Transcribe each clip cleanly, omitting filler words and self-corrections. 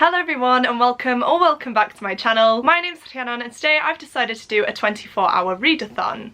Hello everyone and welcome back to my channel. My name's Rhiannon and today I've decided to do a 24-hour readathon.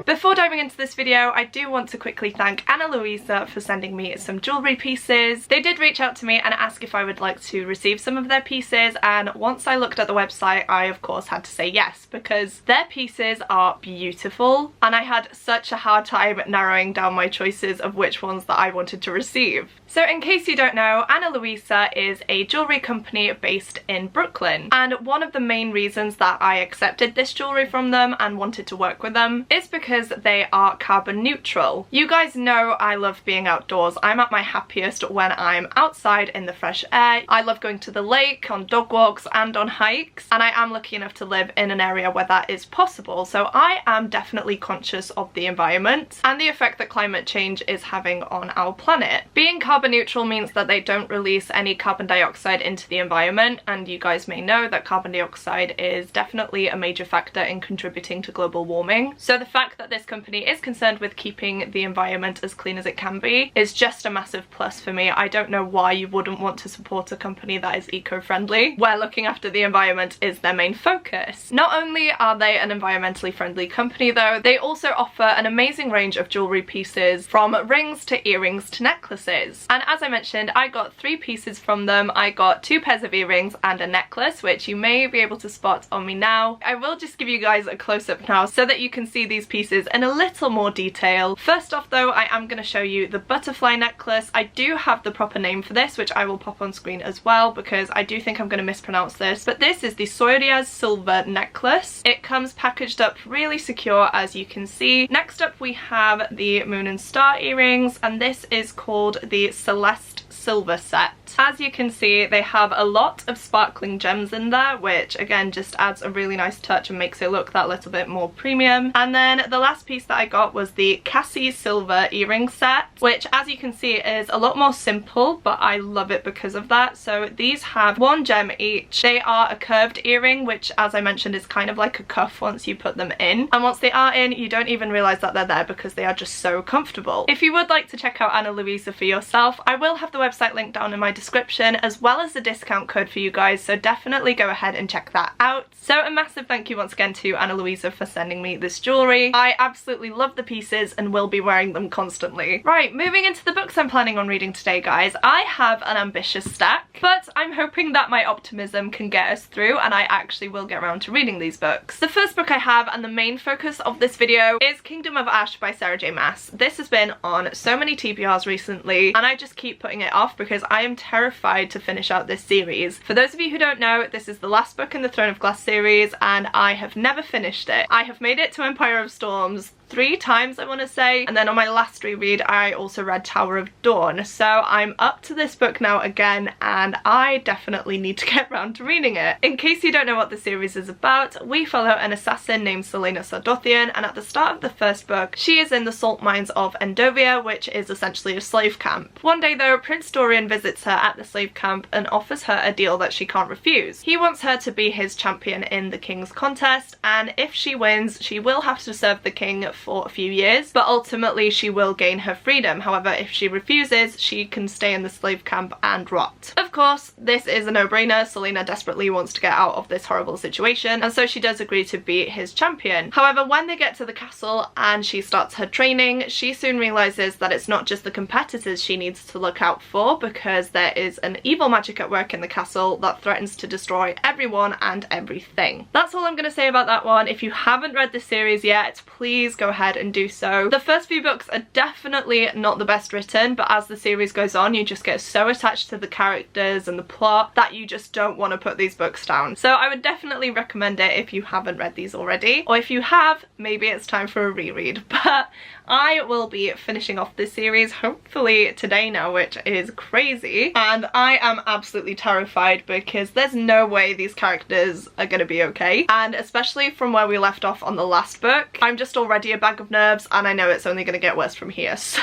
Before diving into this video, I do want to quickly thank Ana Luisa for sending me some jewellery pieces. They did reach out to me and ask if I would like to receive some of their pieces, and once I looked at the website I of course had to say yes because their pieces are beautiful and I had such a hard time narrowing down my choices of which ones that I wanted to receive. So in case you don't know, Ana Luisa is a jewellery company based in Brooklyn, and one of the main reasons that I accepted this jewellery from them and wanted to work with them is because they are carbon neutral. You guys know I love being outdoors. I'm at my happiest when I'm outside in the fresh air. I love going to the lake, on dog walks and on hikes, and I am lucky enough to live in an area where that is possible, so I am definitely conscious of the environment and the effect that climate change is having on our planet. Being carbon neutral means that they don't release any carbon dioxide into the environment, and you guys may know that carbon dioxide is definitely a major factor in contributing to global warming. So the fact that this company is concerned with keeping the environment as clean as it can be is just a massive plus for me. I don't know why you wouldn't want to support a company that is eco-friendly, where looking after the environment is their main focus. Not only are they an environmentally friendly company though, they also offer an amazing range of jewellery pieces, from rings to earrings to necklaces. And as I mentioned, I got 3 pieces from them. I got 2 pairs of earrings and a necklace, which you may be able to spot on me now. I will just give you guys a close-up now so that you can see these pieces in a little more detail. First off though, I am going to show you the butterfly necklace. I do have the proper name for this, which I will pop on screen as well because I do think I'm going to mispronounce this, but this is the Soyriaz silver necklace. It comes packaged up really secure, as you can see. Next up we have the moon and star earrings, and this is called the Celeste silver set. As you can see, they have a lot of sparkling gems in there, which again just adds a really nice touch and makes it look that little bit more premium. And then the last piece that I got was the Cassie silver earring set, which as you can see is a lot more simple, but I love it because of that. So these have 1 gem each. They are a curved earring, which as I mentioned is kind of like a cuff once you put them in, and once they are in you don't even realise that they're there because they are just so comfortable. If you would like to check out Ana Luisa for yourself, I will have the website linked down in my description, as well as the discount code for you guys, so definitely go ahead and check that out. So a massive thank you once again to Ana Luisa for sending me this jewellery. I absolutely love the pieces and will be wearing them constantly. Right, moving into the books I'm planning on reading today, guys. I have an ambitious stack, but I'm hoping that my optimism can get us through and I actually will get around to reading these books. The first book I have, and the main focus of this video, is Kingdom of Ash by Sarah J Maas. This has been on so many TBRs recently and I just keep putting it off because I am terrified to finish out this series. For those of you who don't know, this is the last book in the Throne of Glass series and I have never finished it. I have made it to Empire of Storms 3 times I want to say, and then on my last reread I also read Tower of Dawn, so I'm up to this book now again and I definitely need to get around to reading it. In case you don't know what the series is about, we follow an assassin named Selena Sardothian, and at the start of the first book she is in the salt mines of Endovia, which is essentially a slave camp. One day though, Prince Dorian visits her at the slave camp and offers her a deal that she can't refuse. He wants her to be his champion in the king's contest, and if she wins she will have to serve the king for a few years, but ultimately she will gain her freedom. However, if she refuses, she can stay in the slave camp and rot. Of course, this is a no-brainer. Selena desperately wants to get out of this horrible situation, and so she does agree to be his champion. However, when they get to the castle and she starts her training, she soon realizes that it's not just the competitors she needs to look out for, because there is an evil magic at work in the castle that threatens to destroy everyone and everything. That's all I'm going to say about that one. If you haven't read this series yet, please go ahead and do so. The first few books are definitely not the best written, but as the series goes on you just get so attached to the characters and the plot that you just don't want to put these books down. So I would definitely recommend it if you haven't read these already, or if you have, maybe it's time for a reread. But I will be finishing off this series hopefully today now, which is crazy, and I am absolutely terrified because there's no way these characters are going to be okay, and especially from where we left off on the last book, I'm just already a bag of nerves and I know it's only going to get worse from here. So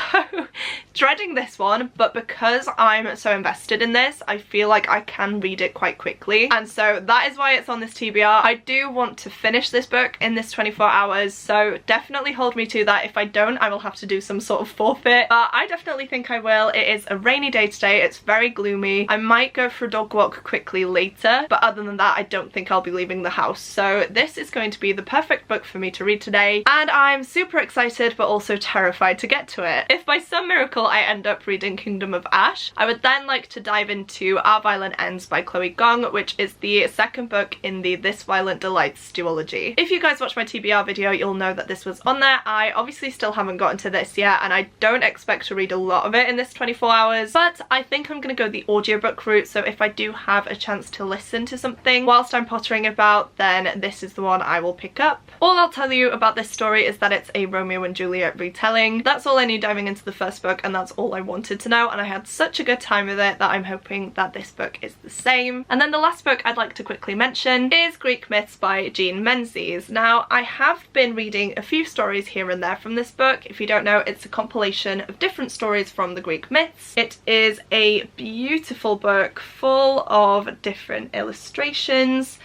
dreading this one, but because I'm so invested in this I feel like I can read it quite quickly, and so that is why it's on this TBR. I do want to finish this book in this 24 hours, so definitely hold me to that. If I don't don't, I will have to do some sort of forfeit, but I definitely think I will. It is a rainy day today, it's very gloomy. I might go for a dog walk quickly later, but other than that I don't think I'll be leaving the house. So this is going to be the perfect book for me to read today, and I'm super excited but also terrified to get to it. If by some miracle I end up reading Kingdom of Ash, I would then like to dive into Our Violent Ends by Chloe Gong, which is the second book in the This Violent Delights duology. If you guys watch my TBR video, you'll know that this was on there. I obviously still haven't gotten to this yet, and I don't expect to read a lot of it in this 24 hours, but I think I'm gonna go the audiobook route, so if I do have a chance to listen to something whilst I'm pottering about, then this is the one I will pick up. All I'll tell you about this story is that it's a Romeo and Juliet retelling. That's all I knew diving into the first book, and that's all I wanted to know, and I had such a good time with it that I'm hoping that this book is the same. And then the last book I'd like to quickly mention is Greek Myths by Jean Menzies. Now, I have been reading a few stories here and there from this book. If you don't know, it's a compilation of different stories from the Greek myths. It is a beautiful book full of different illustrations.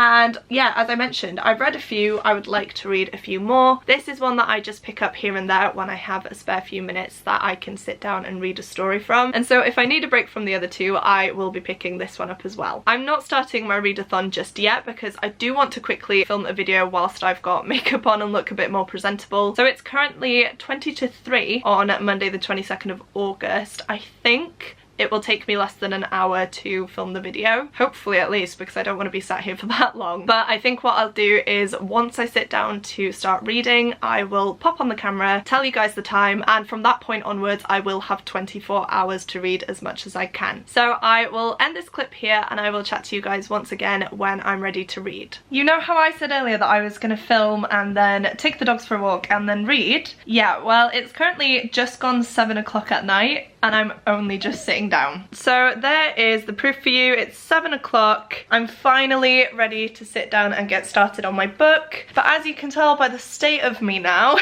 And yeah, as I mentioned, I've read a few, I would like to read a few more. This is one that I just pick up here and there when I have a spare few minutes that I can sit down and read a story from. And so if I need a break from the other two, I will be picking this one up as well. I'm not starting my readathon just yet because I do want to quickly film a video whilst I've got makeup on and look a bit more presentable. So it's currently 20 to 3 on Monday the 22nd of August. I think it will take me less than an hour to film the video, hopefully at least, because I don't want to be sat here for that long. But I think what I'll do is once I sit down to start reading, I will pop on the camera, tell you guys the time, and from that point onwards I will have 24 hours to read as much as I can. So I will end this clip here and I will chat to you guys once again when I'm ready to read. You know how I said earlier that I was going to film and then take the dogs for a walk and then read? Yeah, well, it's currently just gone 7 o'clock at night and I'm only just sitting down. So there is the proof for you. It's 7 o'clock. I'm finally ready to sit down and get started on my book. But as you can tell by the state of me now,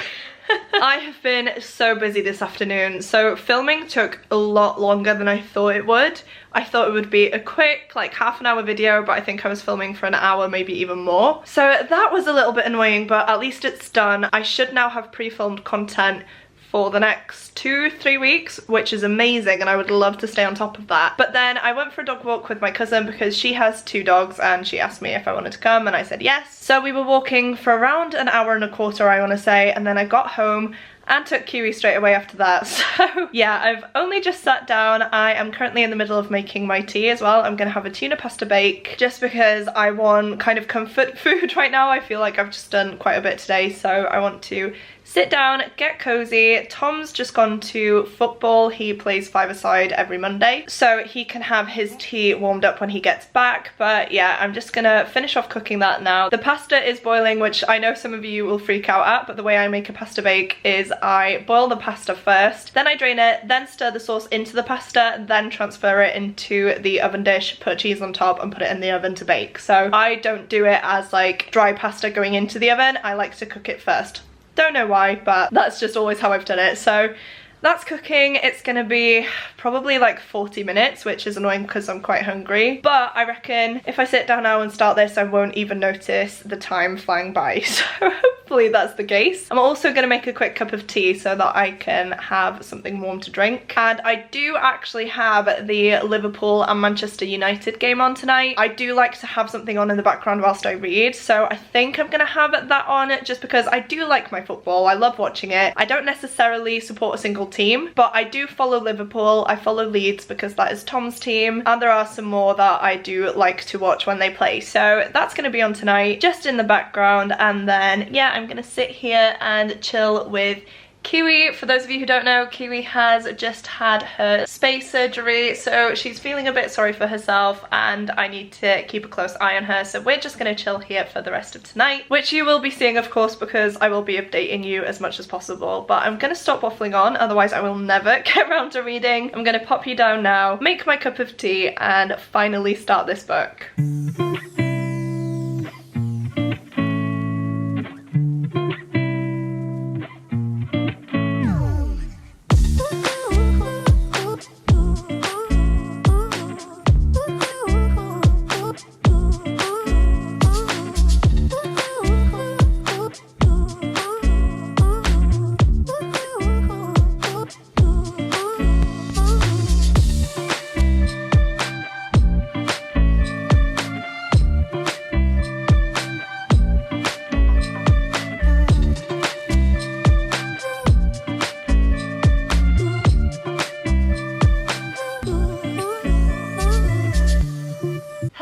I have been so busy this afternoon. So filming took a lot longer than I thought it would. I thought it would be a quick, like half-an-hour video, but I think I was filming for an hour, maybe even more. So that was a little bit annoying, but at least it's done. I should now have pre-filmed content for the next 2-3 weeks, which is amazing, and I would love to stay on top of that. But then I went for a dog walk with my cousin because she has 2 dogs and she asked me if I wanted to come and I said yes. So we were walking for around an hour and a quarter, I want to say, and then I got home and took Kiwi straight away after that. So yeah, I've only just sat down. I am currently in the middle of making my tea as well. I'm gonna have a tuna pasta bake just because I want kind of comfort food right now. I feel like I've just done quite a bit today, so I want to sit down, get cozy. Tom's just gone to football. He plays 5-a-side every Monday, so he can have his tea warmed up when he gets back. But yeah, I'm just gonna finish off cooking that now. The pasta is boiling, which I know some of you will freak out at, but the way I make a pasta bake is I boil the pasta first, then I drain it, then stir the sauce into the pasta, then transfer it into the oven dish, put cheese on top and put it in the oven to bake. So I don't do it as like dry pasta going into the oven. I like to cook it first. Don't know why, but that's just always how I've done it. So that's cooking. It's gonna be probably like 40 minutes, which is annoying because I'm quite hungry. But I reckon if I sit down now and start this, I won't even notice the time flying by. So hopefully that's the case. I'm also gonna make a quick cup of tea so that I can have something warm to drink. And I do actually have the Liverpool and Manchester United game on tonight. I do like to have something on in the background whilst I read. So I think I'm gonna have that on just because I do like my football. I love watching it. I don't necessarily support a single team, but I do follow Liverpool. I follow Leeds because that is Tom's team, and there are some more that I do like to watch when they play. So that's going to be on tonight, just in the background, and then yeah, I'm gonna sit here and chill with Kiwi. For those of you who don't know, Kiwi has just had her space surgery, so she's feeling a bit sorry for herself and I need to keep a close eye on her. So we're just going to chill here for the rest of tonight, which you will be seeing, of course, because I will be updating you as much as possible. But I'm going to stop waffling on, otherwise I will never get around to reading. I'm going to pop you down now, make my cup of tea, and finally start this book.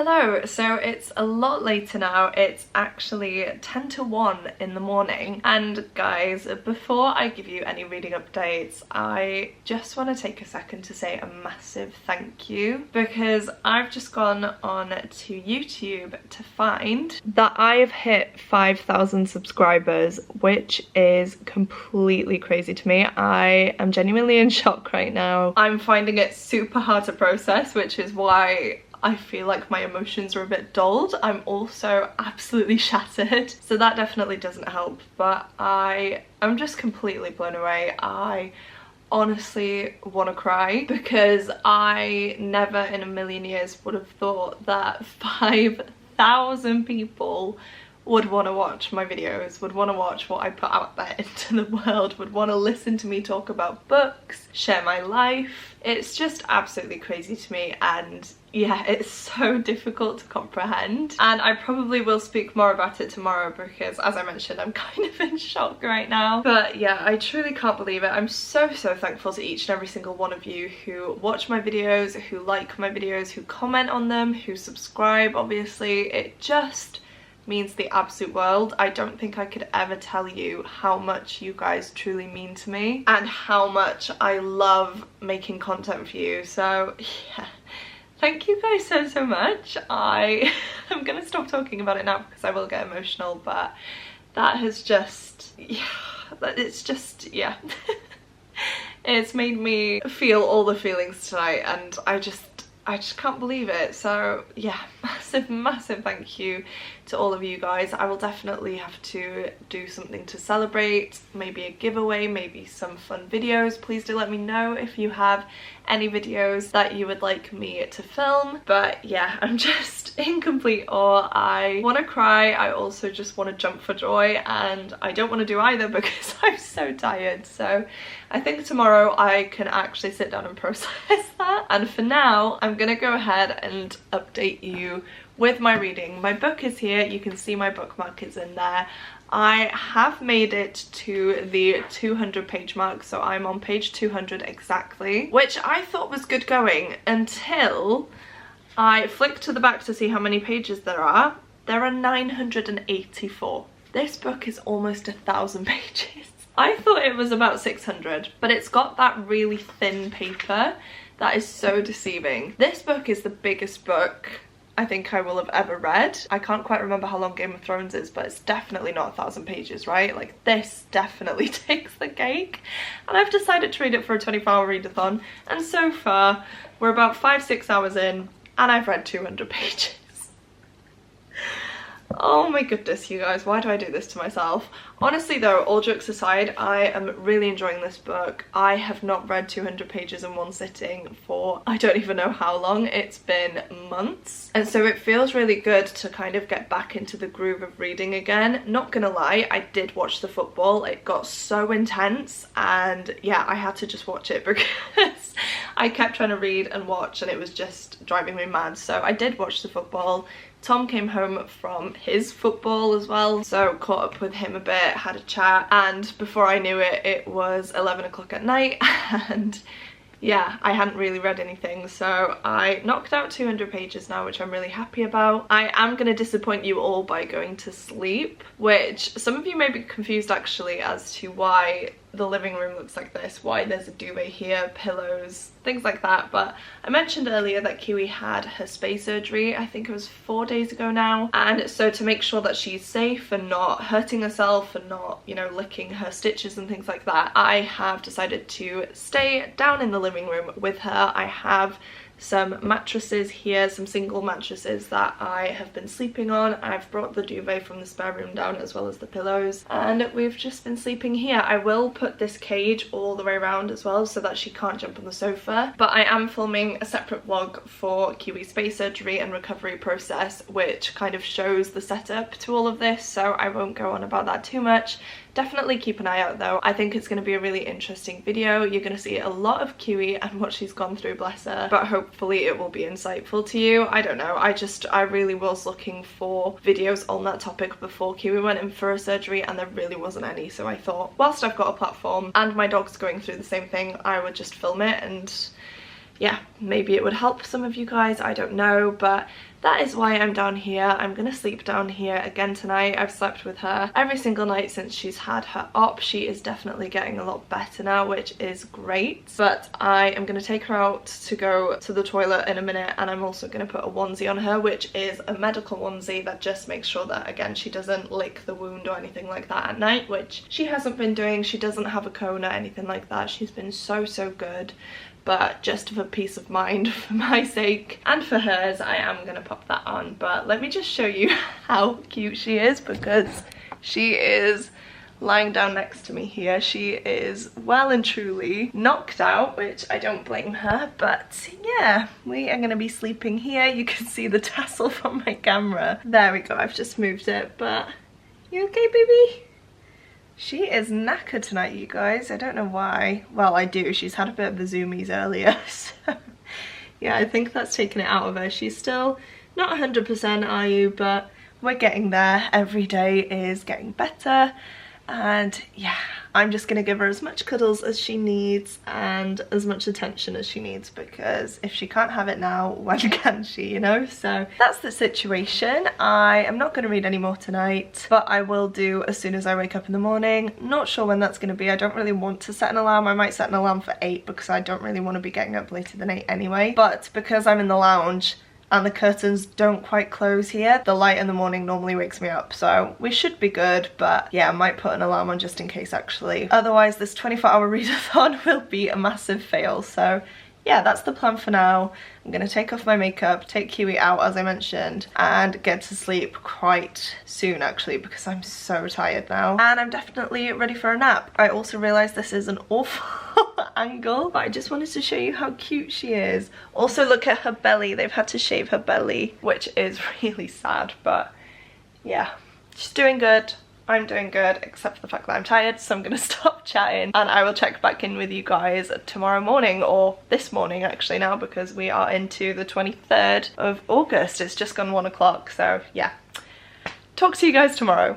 Hello, so it's a lot later now. It's actually 10 to 1 in the morning. And guys, before I give you any reading updates, I just want to take a second to say a massive thank you, because I've just gone on to YouTube to find that I have hit 5,000 subscribers, which is completely crazy to me. I am genuinely in shock right now. I'm finding it super hard to process, which is why I feel like my emotions are a bit dulled. I'm also absolutely shattered, so that definitely doesn't help, but I'm just completely blown away. I honestly want to cry, because I never in a million years would have thought that 5,000 people would want to watch my videos, would want to watch what I put out there into the world, would want to listen to me talk about books, share my life. It's just absolutely crazy to me, and yeah, it's so difficult to comprehend. And I probably will speak more about it tomorrow, because as I mentioned, I'm kind of in shock right now. But yeah, I truly can't believe it. I'm so thankful to each and every single one of you who watch my videos, who like my videos, who comment on them, who subscribe. Obviously, it just means the absolute world. I don't think I could ever tell you how much you guys truly mean to me and how much I love making content for you. So yeah, thank you guys so much. I'm gonna stop talking about it now because I will get emotional, but that has just, yeah, it's just, yeah. It's made me feel all the feelings tonight, and I just can't believe it. So yeah, massive thank you to all of you guys. I will definitely have to do something to celebrate, maybe a giveaway, maybe some fun videos. Please do let me know if you have any videos that you would like me to film. But yeah, I'm just in complete awe. I want to cry, I also just want to jump for joy, and I don't want to do either because I'm so tired. So I think tomorrow I can actually sit down and process that. And for now, I'm gonna go ahead and update you with my reading. My book is here, you can see my bookmark is in there. I have made it to the 200 page mark, so I'm on page 200 exactly, which I thought was good going until I flicked to the back to see how many pages there are. There are 984. This book is almost 1,000 pages. I thought it was about 600, but it's got that really thin paper that is so deceiving. This book is the biggest book I think I will have ever read. I can't quite remember how long Game of Thrones is, but it's definitely not 1,000 pages, right? Like, this definitely takes the cake. And I've decided to read it for a 24-hour readathon, and so far we're about 5-6 hours in and I've read 200 pages. Oh my goodness, you guys, why do I do this to myself? Honestly though, all jokes aside, I am really enjoying this book. I have not read 200 pages in one sitting for I don't even know how long. It's been months. And so it feels really good to kind of get back into the groove of reading again. Not gonna lie, I did watch the football. It got so intense, and yeah, I had to just watch it because I kept trying to read and watch and it was just driving me mad. So I did watch the football. Tom came home from his football as well, so caught up with him a bit, had a chat, and before I knew it, it was 11 o'clock at night, and yeah, I hadn't really read anything, so I knocked out 200 pages now, which I'm really happy about. I am going to disappoint you all by going to sleep, which some of you may be confused actually as to why the living room looks like this, why there's a duvet here, pillows, things like that. But I mentioned earlier that Kiwi had her spay surgery, I think it was 4 days ago now, and so to make sure that she's safe and not hurting herself and not, you know, licking her stitches and things like that, I have decided to stay down in the living room with her. I have some mattresses here, some single mattresses that I have been sleeping on. I've brought the duvet from the spare room down as well as the pillows, and we've just been sleeping here. I will put this cage all the way around as well so that she can't jump on the sofa, but I am filming a separate vlog for Kiwi's space surgery and recovery process, which kind of shows the setup to all of this, so I won't go on about that too much. Definitely keep an eye out though. I think it's going to be a really interesting video. You're going to see a lot of Kiwi and what she's gone through, bless her, but hopefully it will be insightful to you. I don't know, I really was looking for videos on that topic before Kiwi went in for a surgery and there really wasn't any, so I thought whilst I've got a platform and my dog's going through the same thing, I would just film it. And yeah, maybe it would help some of you guys, I don't know, but that is why I'm down here. I'm gonna sleep down here again tonight. I've slept with her every single night since she's had her op. She is definitely getting a lot better now, which is great. But I am gonna take her out to go to the toilet in a minute, and I'm also gonna put a onesie on her, which is a medical onesie that just makes sure that, again, she doesn't lick the wound or anything like that at night, which she hasn't been doing. She doesn't have a cone or anything like that. She's been so good. But just for peace of mind, for my sake and for hers, I am gonna pop that on. But let me just show you how cute she is, because she is lying down next to me here. She is well and truly knocked out, which I don't blame her, but yeah, we are gonna be sleeping here. You can see the tassel from my camera. There we go, I've just moved it, but you okay, baby? She is knackered tonight, you guys. I don't know why. Well, I do. She's had a bit of the zoomies earlier. So yeah, I think that's taken it out of her. She's still not 100%, are you? But we're getting there. Every day is getting better. And yeah, I'm just gonna give her as much cuddles as she needs and as much attention as she needs, because if she can't have it now, when can she, you know? So that's the situation. I am not gonna read any more tonight, but I will do as soon as I wake up in the morning. Not sure when that's gonna be. I don't really want to set an alarm. I might set an alarm for 8 because I don't really want to be getting up later than 8 anyway. But because I'm in the lounge and the curtains don't quite close here, the light in the morning normally wakes me up, so we should be good. But yeah, I might put an alarm on just in case actually. Otherwise this 24-hour readathon will be a massive fail. So yeah, that's the plan for now. I'm gonna take off my makeup, take Kiwi out as I mentioned, and get to sleep quite soon actually, because I'm so tired now. And I'm definitely ready for a nap. I also realised this is an awful angle, but I just wanted to show you how cute she is. Also look at her belly. They've had to shave her belly, which is really sad, but yeah, she's doing good. I'm doing good, except for the fact that I'm tired, so I'm gonna stop chatting and I will check back in with you guys tomorrow morning, or this morning actually now, because we are into the 23rd of August. It's just gone 1 o'clock, so yeah. Talk to you guys tomorrow.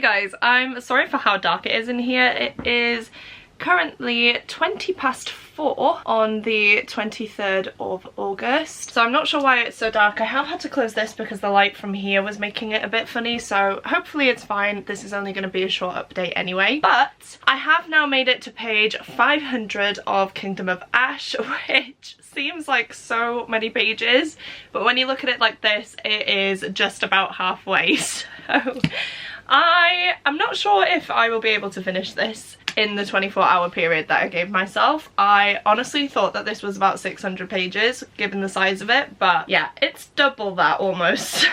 Guys, I'm sorry for how dark it is in here. It is currently 20 past 4 on the 23rd of August, so I'm not sure why it's so dark. I have had to close this because the light from here was making it a bit funny, so hopefully it's fine. This is only going to be a short update anyway. But I have now made it to page 500 of Kingdom of Ash, which seems like so many pages, but when you look at it like this, it is just about halfway. So I am not sure if I will be able to finish this in the 24-hour period that I gave myself. I honestly thought that this was about 600 pages given the size of it, but yeah, it's double that almost.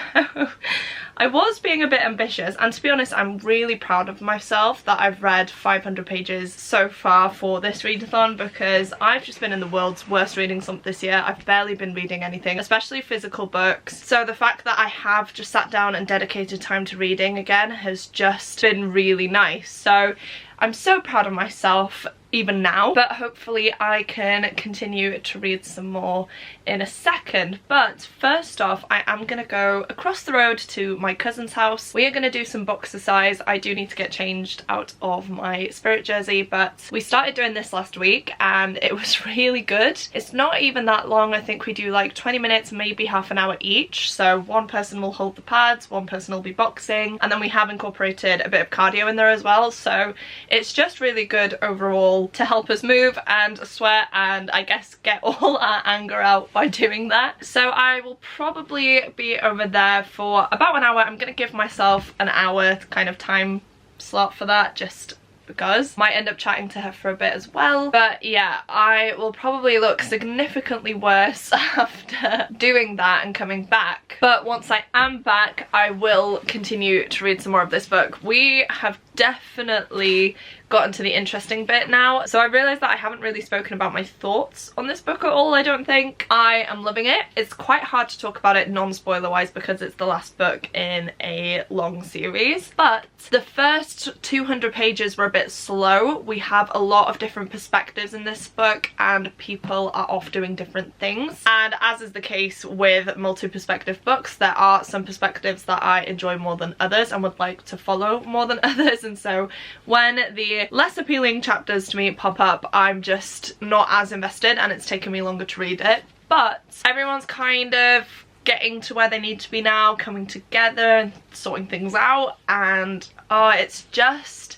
I was being a bit ambitious, and to be honest, I'm really proud of myself that I've read 500 pages so far for this readathon, because I've just been in the world's worst reading slump this year. I've barely been reading anything, especially physical books. So the fact that I have just sat down and dedicated time to reading again has just been really nice. So I'm so proud of myself even now, but hopefully I can continue to read some more in a second. But first off, I am gonna go across the road to my cousin's house. We are gonna do some boxercise. I do need to get changed out of my spirit jersey, but we started doing this last week and it was really good. It's not even that long. I think we do like 20 minutes, maybe half an hour each. So one person will hold the pads, one person will be boxing, and then we have incorporated a bit of cardio in there as well. So it's just really good overall to help us move and sweat, and I guess get all our anger out by doing that. So I will probably be over there for about an hour. I'm gonna give myself an hour kind of time slot for that, just because might end up chatting to her for a bit as well. But yeah, I will probably look significantly worse after doing that and coming back. But once I am back, I will continue to read some more of this book. We have definitely gotten to the interesting bit now. So I realised that I haven't really spoken about my thoughts on this book at all, I don't think. I am loving it. It's quite hard to talk about it non-spoiler wise because it's the last book in a long series. But the first 200 pages were a bit slow. We have a lot of different perspectives in this book and people are off doing different things. And as is the case with multi-perspective books, there are some perspectives that I enjoy more than others and would like to follow more than others. And so when the less appealing chapters to me pop up, I'm just not as invested and it's taken me longer to read it. But everyone's kind of getting to where they need to be now, coming together and sorting things out, and it's just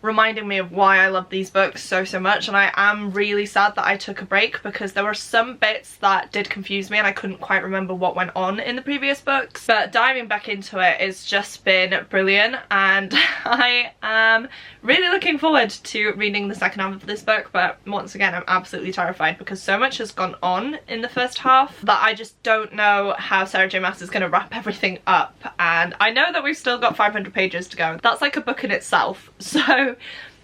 reminding me of why I love these books so much. And I am really sad that I took a break because there were some bits that did confuse me and I couldn't quite remember what went on in the previous books. But diving back into it has just been brilliant, and I am really looking forward to reading the second half of this book. But once again, I'm absolutely terrified because so much has gone on in the first half that I just don't know how Sarah J Maas is going to wrap everything up. And I know that we've still got 500 pages to go. That's like a book in itself, so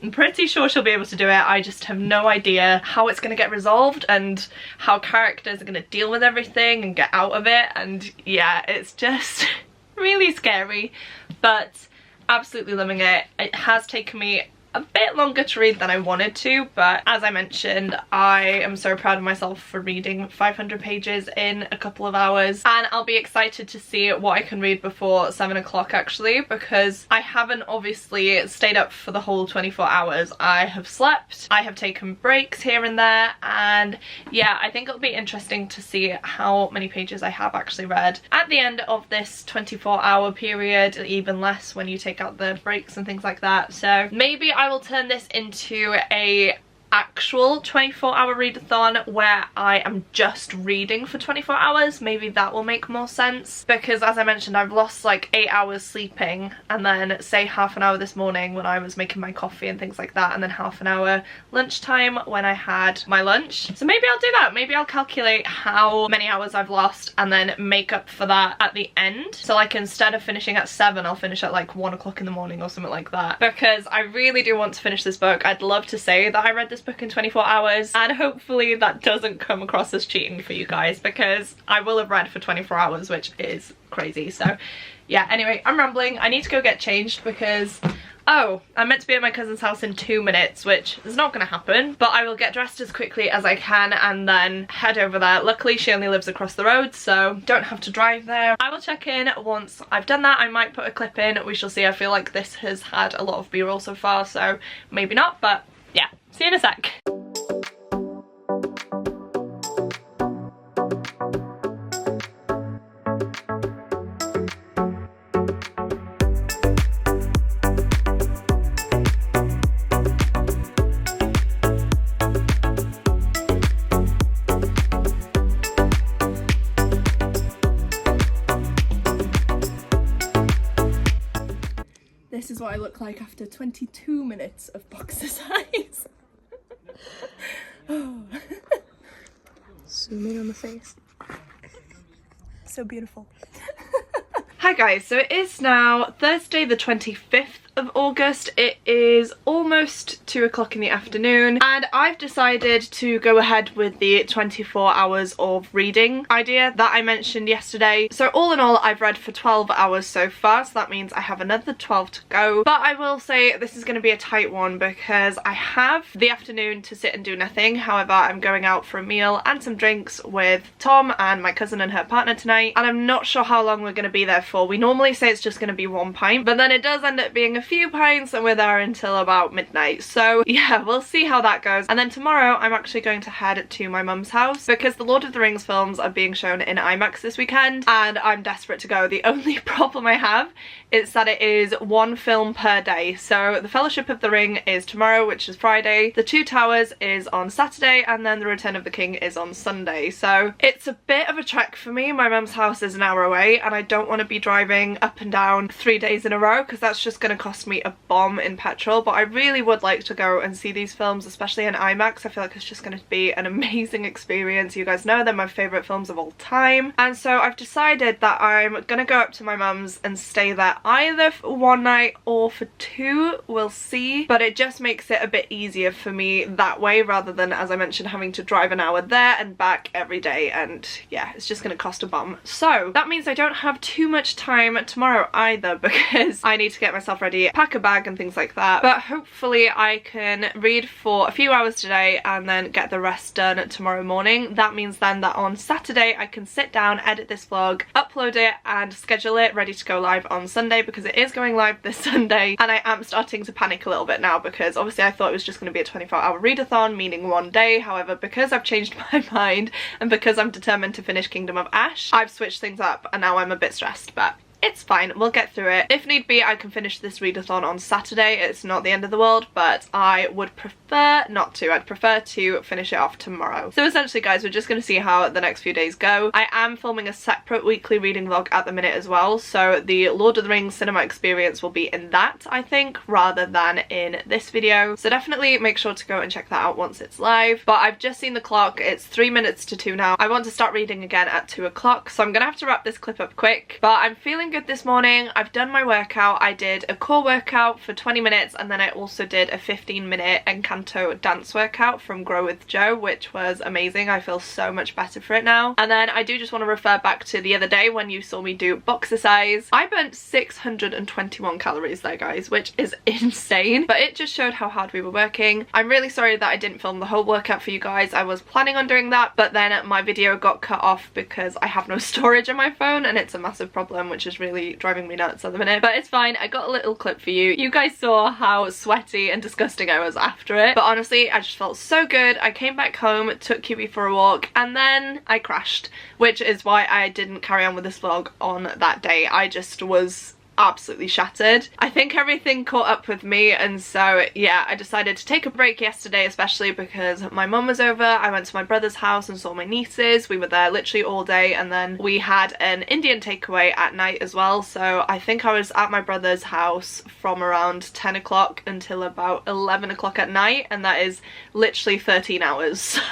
I'm pretty sure she'll be able to do it. I just have no idea how it's going to get resolved and how characters are going to deal with everything and get out of it. And yeah, it's just really scary, but absolutely loving it. It has taken me a bit longer to read than I wanted to, but as I mentioned, I am so proud of myself for reading 500 pages in a couple of hours, and I'll be excited to see what I can read before 7 o'clock actually, because I haven't obviously stayed up for the whole 24 hours. I have slept, I have taken breaks here and there, and yeah, I think it'll be interesting to see how many pages I have actually read at the end of this 24-hour period, even less when you take out the breaks and things like that. So maybe I will turn this into a actual 24-hour readathon where I am just reading for 24 hours. Maybe that will make more sense, because as I mentioned, I've lost like 8 hours sleeping, and then say half an hour this morning when I was making my coffee and things like that, and then half an hour lunchtime when I had my lunch. So maybe I'll do that. Maybe I'll calculate how many hours I've lost and then make up for that at the end. So like instead of finishing at 7, I'll finish at like 1 o'clock in the morning or something like that, because I really do want to finish this book. I'd love to say that I read this book in 24 hours, and hopefully that doesn't come across as cheating for you guys, because I will have read for 24 hours, which is crazy. So yeah, anyway, I'm rambling. I need to go get changed because I'm meant to be at my cousin's house in 2 minutes, which is not gonna happen, but I will get dressed as quickly as I can and then head over there. Luckily she only lives across the road, so don't have to drive there. I will check in once I've done that. I might put a clip in, we shall see. I feel like this has had a lot of b-roll so far, so maybe not, but yeah, see you in a sec. This is what I look like after 22 minutes of box exercise. Oh. Zoom in on the face. So beautiful. Hi guys, so it is now Thursday the 25th of August. It is almost 2 o'clock in the afternoon, and I've decided to go ahead with the 24 hours of reading idea that I mentioned yesterday. So all in all, I've read for 12 hours so far, so that means I have another 12 to go. But I will say this is going to be a tight one because I have the afternoon to sit and do nothing. However, I'm going out for a meal and some drinks with Tom and my cousin and her partner tonight, and I'm not sure how long we're going to be there for. We normally say it's just going to be 1 pint, but then it does end up being a few pints and we're there until about midnight. So yeah, we'll see how that goes. And then tomorrow I'm actually going to head to my mum's house because the Lord of the Rings films are being shown in IMAX this weekend and I'm desperate to go. The only problem I have is that it is 1 film per day. So the Fellowship of the Ring is tomorrow, which is Friday. The Two Towers is on Saturday, and then the Return of the King is on Sunday. So it's a bit of a trek for me. My mum's house is an hour away and I don't want to be driving up and down 3 days in a row because that's just going to cost cost me a bomb in petrol, but I really would like to go and see these films, especially in IMAX. I feel like it's just going to be an amazing experience. You guys know they're my favourite films of all time, and so I've decided that I'm going to go up to my mum's and stay there either for one night or for two, we'll see, but it just makes it a bit easier for me that way rather than, as I mentioned, having to drive an hour there and back every day, and yeah, it's just going to cost a bomb. So that means I don't have too much time tomorrow either because I need to get myself ready, pack a bag and things like that, but hopefully I can read for a few hours today and then get the rest done tomorrow morning. That means then that on Saturday I can sit down, edit this vlog, upload it and schedule it ready to go live on Sunday, because it is going live this Sunday, and I am starting to panic a little bit now because obviously I thought it was just going to be a 24-hour readathon, meaning one day. However, because I've changed my mind and because I'm determined to finish Kingdom of Ash, I've switched things up and now I'm a bit stressed, but it's fine, we'll get through it. If need be, I can finish this readathon on Saturday. It's not the end of the world, but I would prefer not to. I'd prefer to finish it off tomorrow. So essentially, guys, we're just going to see how the next few days go. I am filming a separate weekly reading vlog at the minute as well, so the Lord of the Rings cinema experience will be in that, I think, rather than in this video. So definitely make sure to go and check that out once it's live. But I've just seen the clock, it's 3 minutes to 2 now. I want to start reading again at 2 o'clock, so I'm going to have to wrap this clip up quick, but I'm feeling good this morning. I've done my workout. I did a core workout for 20 minutes and then I also did a 15-minute Encanto dance workout from Grow with Joe, which was amazing. I feel so much better for it now. And then I do just want to refer back to the other day when you saw me do boxercise. I burnt 621 calories there, guys, which is insane, but it just showed how hard we were working. I'm really sorry that I didn't film the whole workout for you guys. I was planning on doing that, but then my video got cut off because I have no storage on my phone and it's a massive problem, which is really driving me nuts at the minute, but it's fine. I got a little clip for you. You guys saw how sweaty and disgusting I was after it, but honestly I just felt so good. I came back home, took Kiwi for a walk, and then I crashed, which is why I didn't carry on with this vlog on that day. I just was absolutely shattered. I think everything caught up with me, and so yeah, I decided to take a break yesterday, especially because my mum was over. I went to my brother's house and saw my nieces. We were there literally all day, and then we had an Indian takeaway at night as well, so I think I was at my brother's house from around 10 o'clock until about 11 o'clock at night, and that is literally 13 hours. So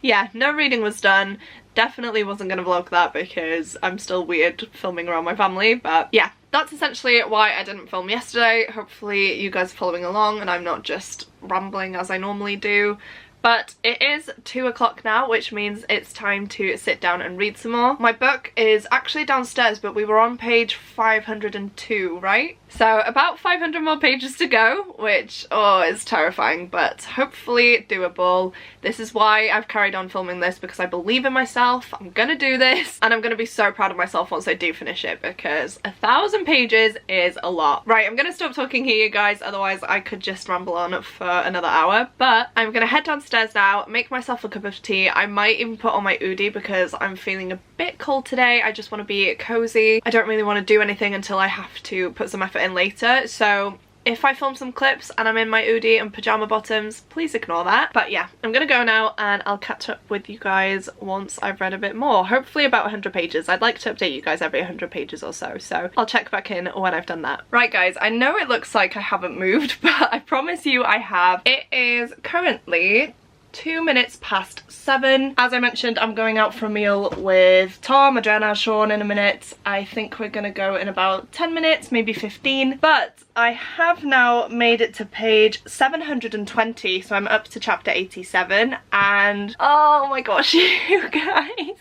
yeah, no reading was done. Definitely wasn't going to vlog that because I'm still weird filming around my family, but yeah, that's essentially why I didn't film yesterday. Hopefully you guys are following along and I'm not just rambling as I normally do. But it is 2 o'clock now, which means it's time to sit down and read some more. My book is actually downstairs, but we were on page 502, right? So about 500 more pages to go, which, oh, is terrifying, but hopefully doable. This is why I've carried on filming this, because I believe in myself. I'm gonna do this, and I'm gonna be so proud of myself once I do finish it, because 1,000 pages is a lot. Right, I'm gonna stop talking here, you guys, otherwise I could just ramble on for another hour, but I'm gonna head downstairs now, make myself a cup of tea. I might even put on my hoodie because I'm feeling a bit cold today. I just want to be cozy. I don't really want to do anything until I have to put some effort in later, so if I film some clips and I'm in my hoodie and pyjama bottoms, please ignore that. But yeah, I'm gonna go now and I'll catch up with you guys once I've read a bit more. Hopefully about 100 pages. I'd like to update you guys every 100 pages or so, so I'll check back in when I've done that. Right guys, I know it looks like I haven't moved, but I promise you I have. It is currently 2 minutes past 7. As I mentioned, I'm going out for a meal with Tom, Adriana, Sean in a minute. I think we're gonna go in about 10 minutes, maybe 15. But I have now made it to page 720, so I'm up to chapter 87, and oh my gosh, you guys,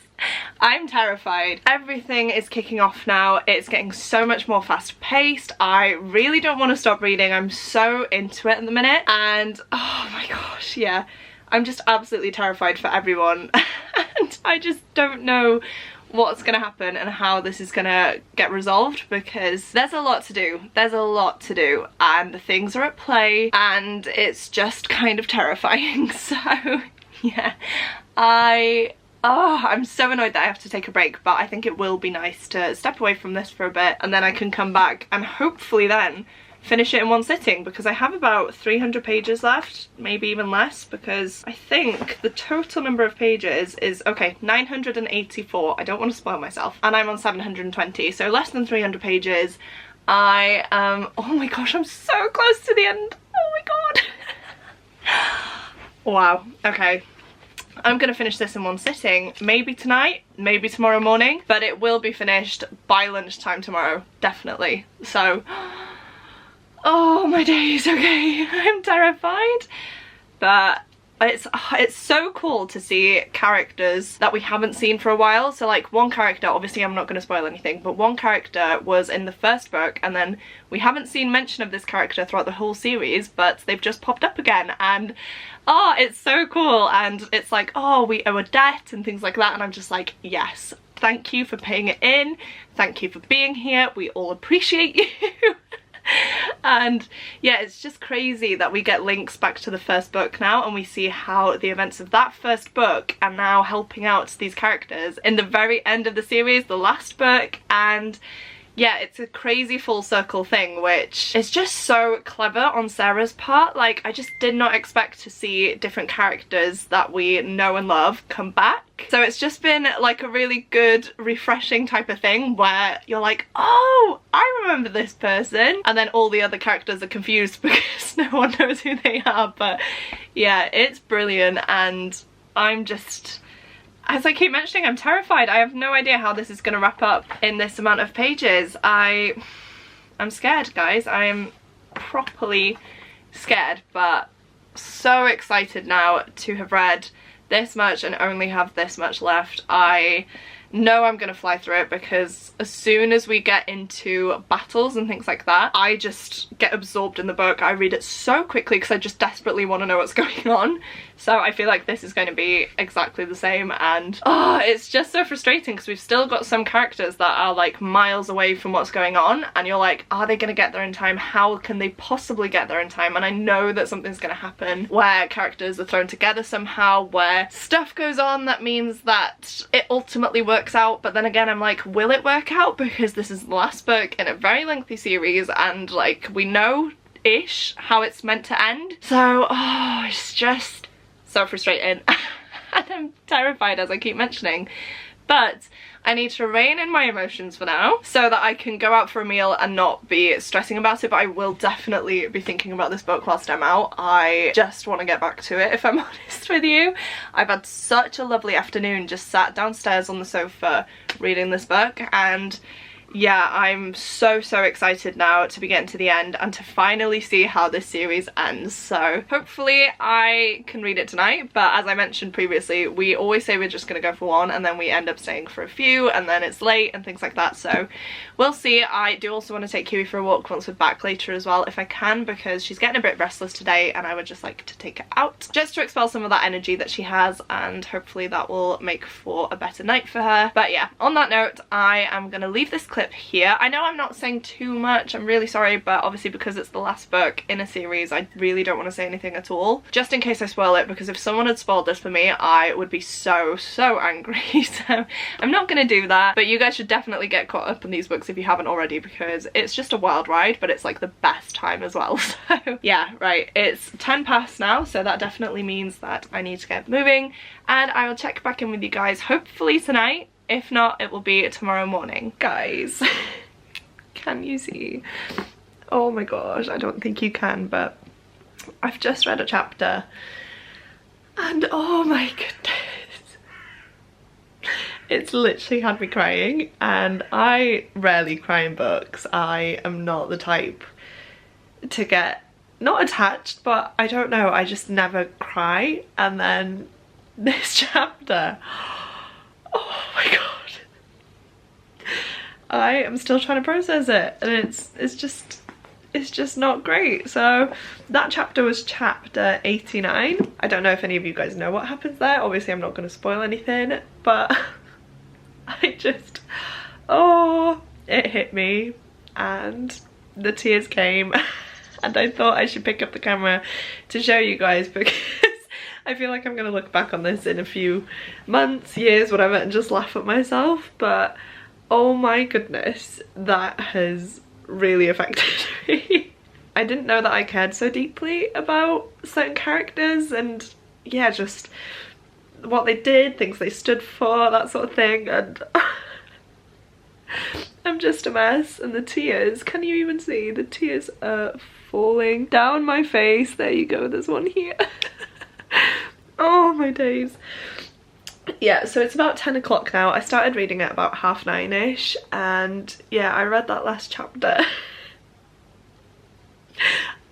I'm terrified. Everything is kicking off now. It's getting so much more fast paced. I really don't want to stop reading. I'm so into it at the minute, and oh my gosh, yeah. I'm just absolutely terrified for everyone and I just don't know what's gonna happen and how this is gonna get resolved, because there's a lot to do. There's a lot to do and things are at play and it's just kind of terrifying. So yeah, I'm so annoyed that I have to take a break, but I think it will be nice to step away from this for a bit and then I can come back and hopefully then finish it in one sitting, because I have about 300 pages left, maybe even less, because I think the total number of pages is, okay, 984. I don't want to spoil myself, and I'm on 720, so less than 300 pages. oh my gosh, I'm so close to the end. Oh my god. Wow, okay. I'm gonna finish this in one sitting, maybe tonight, maybe tomorrow morning, but it will be finished by lunchtime tomorrow, definitely. So, oh my days, okay, I'm terrified, but it's so cool to see characters that we haven't seen for a while. So like one character, obviously I'm not going to spoil anything, but one character was in the first book and then we haven't seen mention of this character throughout the whole series, but they've just popped up again, and oh, it's so cool. And it's like, oh, we owe a debt and things like that, and I'm just like, yes, thank you for paying it in, thank you for being here, we all appreciate you. And yeah, it's just crazy that we get links back to the first book now, and we see how the events of that first book are now helping out these characters in the very end of the series, the last book. And yeah, it's a crazy full circle thing, which is just so clever on Sarah's part. Like, I just did not expect to see different characters that we know and love come back. So it's just been like a really good, refreshing type of thing where you're like, oh, I remember this person, and then all the other characters are confused because no one knows who they are. But yeah, it's brilliant, and I'm just, as I keep mentioning, I'm terrified. I have no idea how this is going to wrap up in this amount of pages. I'm scared, guys. I am properly scared, but so excited now to have read this much and only have this much left. I know I'm gonna fly through it because as soon as we get into battles and things like that, I just get absorbed in the book. I read it so quickly because I just desperately want to know what's going on. So I feel like this is going to be exactly the same, and oh, it's just so frustrating because we've still got some characters that are like miles away from what's going on, and you're like, are they going to get there in time? How can they possibly get there in time? And I know that something's going to happen where characters are thrown together somehow, where stuff goes on that means that it ultimately works out, but then again I'm like, will it work out? Because this is the last book in a very lengthy series, and like we know ish how it's meant to end. So oh, it's just so frustrating. And I'm terrified, as I keep mentioning, but I need to rein in my emotions for now so that I can go out for a meal and not be stressing about it. But I will definitely be thinking about this book whilst I'm out. I just want to get back to it, if I'm honest with you. I've had such a lovely afternoon just sat downstairs on the sofa reading this book, and yeah, I'm so excited now to be getting to the end and to finally see how this series ends. So hopefully I can read it tonight, but as I mentioned previously, we always say we're just gonna go for one and then we end up staying for a few, and then it's late and things like that, so we'll see. I do also want to take Kiwi for a walk once we're back later as well, if I can, because she's getting a bit restless today and I would just like to take her out just to expel some of that energy that she has, and hopefully that will make for a better night for her. But yeah, on that note, I am gonna leave this clip here. I know I'm not saying too much, I'm really sorry, but obviously because it's the last book in a series, I really don't want to say anything at all, just in case I spoil it, because if someone had spoiled this for me, I would be so angry. So I'm not gonna do that, but you guys should definitely get caught up on these books if you haven't already, because it's just a wild ride, but it's like the best time as well. So yeah, right, it's 10 past now, so that definitely means that I need to get moving, and I will check back in with you guys hopefully tonight. If not, it will be tomorrow morning. Guys, can you see? Oh my gosh, I don't think you can, but I've just read a chapter and oh my goodness, it's literally had me crying, and I rarely cry in books. I am not the type to get, not attached, but I don't know, I just never cry. And then this chapter, oh my god, I am still trying to process it, and it's just not great. So that chapter was chapter 89. I don't know if any of you guys know what happens there. Obviously I'm not going to spoil anything, but I just, oh, it hit me and the tears came and I thought I should pick up the camera to show you guys, because I feel like I'm gonna look back on this in a few months, years, whatever, and just laugh at myself. But oh my goodness, that has really affected me. I didn't know that I cared so deeply about certain characters, and yeah, just what they did, things they stood for, that sort of thing. And I'm just a mess, and the tears, can you even see? The tears are falling down my face. There you go, there's one here. Oh my days. Yeah, so it's about 10 o'clock now. I started reading at about 9:30ish, and yeah, I read that last chapter.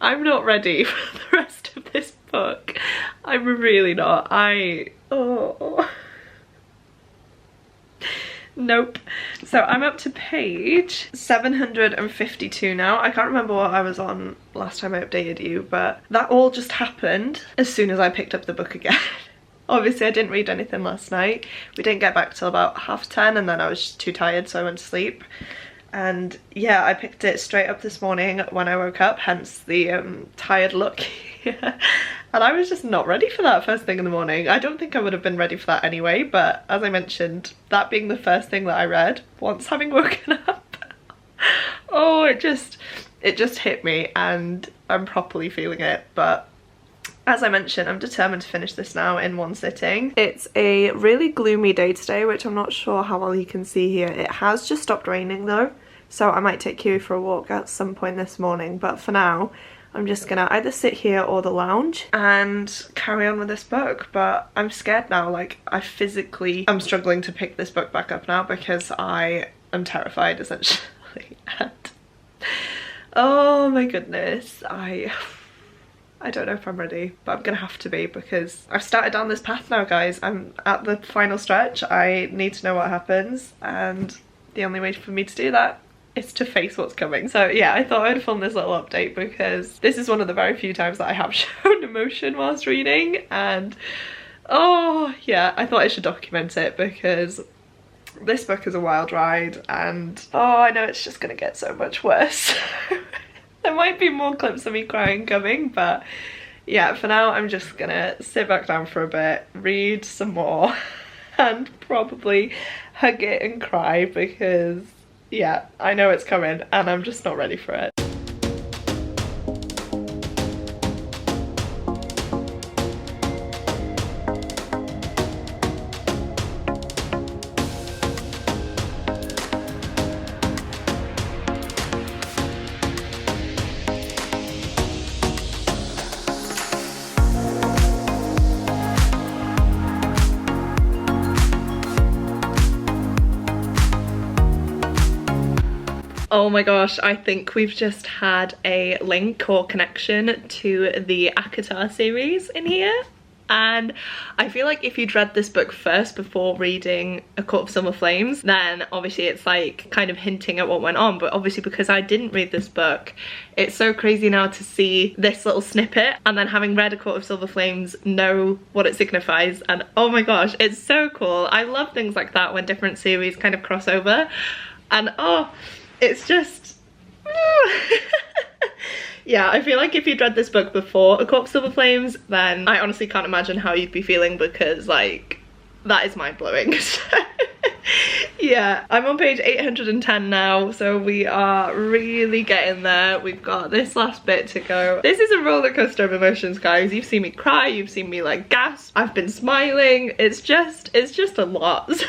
I'm not ready for the rest of this book. I'm really not. Oh. Nope. So I'm up to page 752 now. I can't remember what I was on last time I updated you, but that all just happened as soon as I picked up the book again. Obviously I didn't read anything last night. We didn't get back till about 10:30, and then I was just too tired, so I went to sleep. And yeah, I picked it straight up this morning when I woke up, hence the tired look here. And I was just not ready for that first thing in the morning. I don't think I would have been ready for that anyway, but as I mentioned, that being the first thing that I read once having woken up, oh, it just hit me, and I'm properly feeling it. But as I mentioned, I'm determined to finish this now in one sitting. It's a really gloomy day today, which I'm not sure how well you can see here. It has just stopped raining though, so I might take you for a walk at some point this morning, but for now I'm just gonna either sit here or the lounge and carry on with this book. But I'm scared now, like I'm struggling to pick this book back up now because I am terrified essentially. And oh my goodness, I don't know if I'm ready, but I'm gonna have to be, because I've started down this path now, guys. I'm at the final stretch. I need to know what happens, and the only way for me to do that is to face what's coming. So yeah, I thought I'd film this little update because this is one of the very few times that I have shown emotion whilst reading, and oh yeah, I thought I should document it because this book is a wild ride, and oh, I know it's just gonna get so much worse. There might be more clips of me crying coming, but yeah, for now I'm just gonna sit back down for a bit, read some more, and probably hug it and cry because yeah, I know it's coming and I'm just not ready for it. Oh my gosh, I think we've just had a link or connection to the ACOTAR series in here. And I feel like if you'd read this book first before reading A Court of Silver Flames, then obviously it's like kind of hinting at what went on. But obviously because I didn't read this book, it's so crazy now to see this little snippet, and then having read A Court of Silver Flames, know what it signifies. And oh my gosh, it's so cool. I love things like that when different series kind of cross over. And oh, it's just yeah, I feel like if you'd read this book before A Court of Silver Flames, then I honestly can't imagine how you'd be feeling, because like that is mind-blowing. So yeah, I'm on page 810 now, so we are really getting there. We've got this last bit to go. This is a roller coaster of emotions, guys. You've seen me cry, you've seen me like gasp, I've been smiling. It's just a lot. So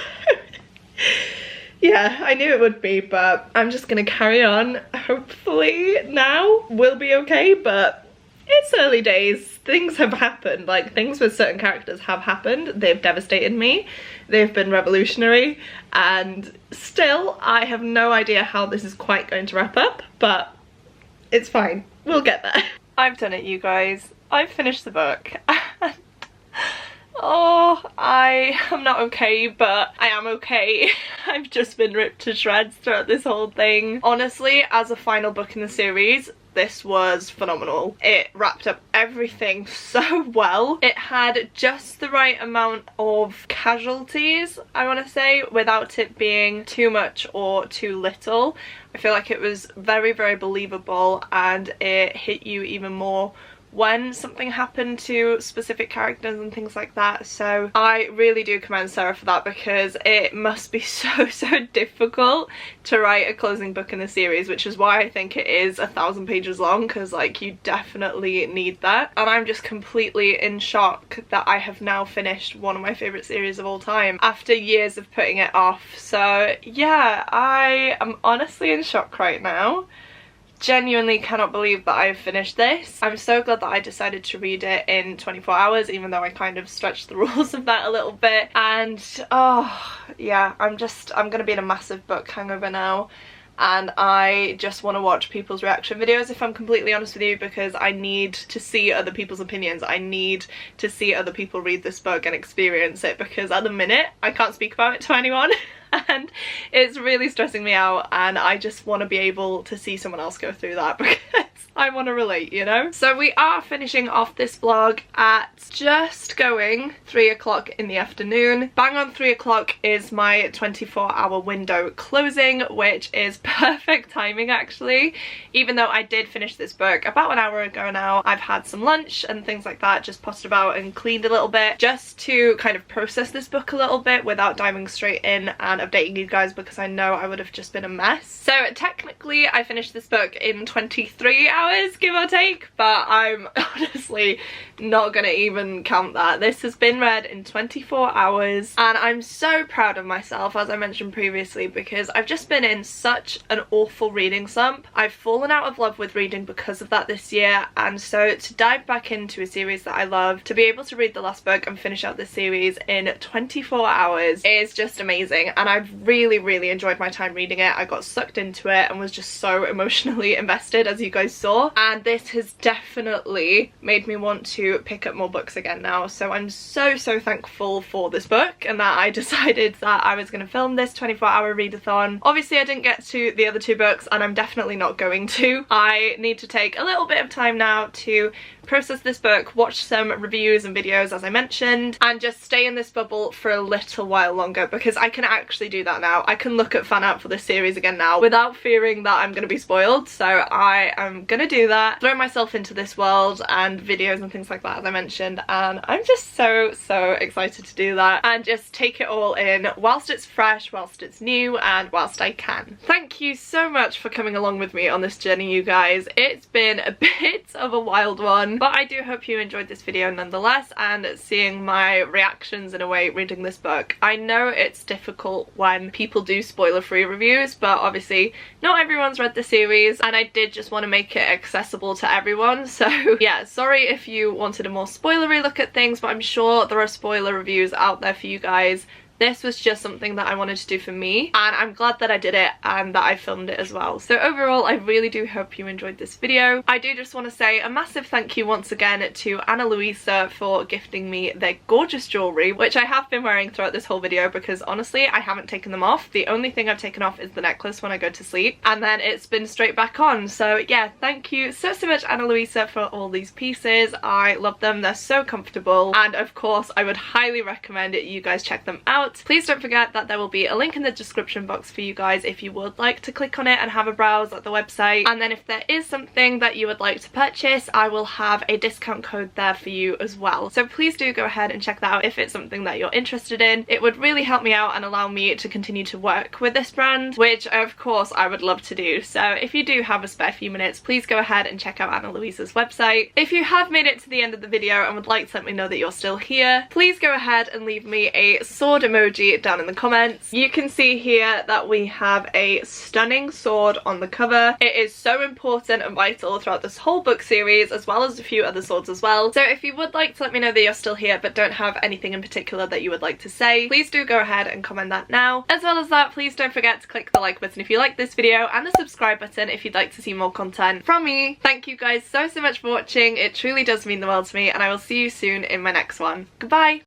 yeah, I knew it would be, but I'm just gonna carry on. Hopefully now we'll be okay, but it's early days. Things have happened, like things with certain characters have happened. They've devastated me, they've been revolutionary, and still I have no idea how this is quite going to wrap up, but it's fine, we'll get there. I've done it, you guys. I've finished the book. Oh, I am not okay, but I am okay. I've just been ripped to shreds throughout this whole thing. Honestly, as a final book in the series, this was phenomenal. It wrapped up everything so well. It had just the right amount of casualties, I want to say, without it being too much or too little. I feel like it was very, very believable, and it hit you even more when something happened to specific characters and things like that. So I really do commend Sarah for that, because it must be so difficult to write a closing book in the series, which is why I think it is 1,000 pages long, because like you definitely need that. And I'm just completely in shock that I have now finished one of my favourite series of all time after years of putting it off. So yeah, I am honestly in shock right now. Genuinely cannot believe that I've finished this. I'm so glad that I decided to read it in 24 hours, even though I kind of stretched the rules of that a little bit. And oh yeah, I'm gonna be in a massive book hangover now, and I just want to watch people's reaction videos, if I'm completely honest with you, because I need to see other people's opinions. I need to see other people read this book and experience it, because at the minute I can't speak about it to anyone. And it's really stressing me out, and I just want to be able to see someone else go through that, because I want to relate, you know? So we are finishing off this vlog at just going 3 o'clock in the afternoon. Bang on 3 o'clock is my 24-hour window closing, which is perfect timing actually. Even though I did finish this book about an hour ago now, I've had some lunch and things like that, just potted about and cleaned a little bit, just to kind of process this book a little bit without diving straight in and updating you guys, because I know I would have just been a mess. So technically I finished this book in 23 hours, give or take, but I'm honestly not gonna even count that. This has been read in 24 hours, and I'm so proud of myself, as I mentioned previously, because I've just been in such an awful reading slump. I've fallen out of love with reading because of that this year, and so to dive back into a series that I love, to be able to read the last book and finish out this series in 24 hours is just amazing. And I've really enjoyed my time reading it. I got sucked into it and was just so emotionally invested, as you guys saw, and this has definitely made me want to pick up more books again now. So I'm so thankful for this book, and that I decided that I was going to film this 24-hour readathon. Obviously I didn't get to the other 2 books, and I'm definitely not going to. I need to take a little bit of time now to process this book, watch some reviews and videos as I mentioned, and just stay in this bubble for a little while longer, because I can actually do that now. I can look at fan art for this series again now without fearing that I'm going to be spoiled. So I am going to do that, throw myself into this world and videos and things like that, as I mentioned, and I'm just so excited to do that and just take it all in whilst it's fresh, whilst it's new, and whilst I can. Thank you so much for coming along with me on this journey, you guys. It's been a bit of a wild one, but I do hope you enjoyed this video nonetheless, and seeing my reactions in a way reading this book. I know it's difficult when people do spoiler-free reviews, but obviously not everyone's read the series, and I did just want to make it accessible to everyone. So yeah, sorry if you wanted a more spoilery look at things, but I'm sure there are spoiler reviews out there for you guys. This was just something that I wanted to do for me, and I'm glad that I did it and that I filmed it as well. So overall, I really do hope you enjoyed this video. I do just want to say a massive thank you once again to Ana Luisa for gifting me their gorgeous jewellery, which I have been wearing throughout this whole video, because honestly I haven't taken them off. The only thing I've taken off is the necklace when I go to sleep, and then it's been straight back on. So yeah, thank you so much, Ana Luisa, for all these pieces. I love them, they're so comfortable, and of course I would highly recommend it you guys check them out. Please don't forget that there will be a link in the description box for you guys if you would like to click on it and have a browse at the website. And then if there is something that you would like to purchase, I will have a discount code there for you as well. So please do go ahead and check that out if it's something that you're interested in. It would really help me out and allow me to continue to work with this brand, which of course I would love to do. So if you do have a spare few minutes, please go ahead and check out Ana Luisa's website. If you have made it to the end of the video and would like to let me know that you're still here, please go ahead and leave me a sword emoji down in the comments. You can see here that we have a stunning sword on the cover. It is so important and vital throughout this whole book series, as well as a few other swords as well. So if you would like to let me know that you're still here but don't have anything in particular that you would like to say, please do go ahead and comment that now. As well as that, please don't forget to click the like button if you like this video, and the subscribe button if you'd like to see more content from me. Thank you guys so much for watching. It truly does mean the world to me, and I will see you soon in my next one. Goodbye!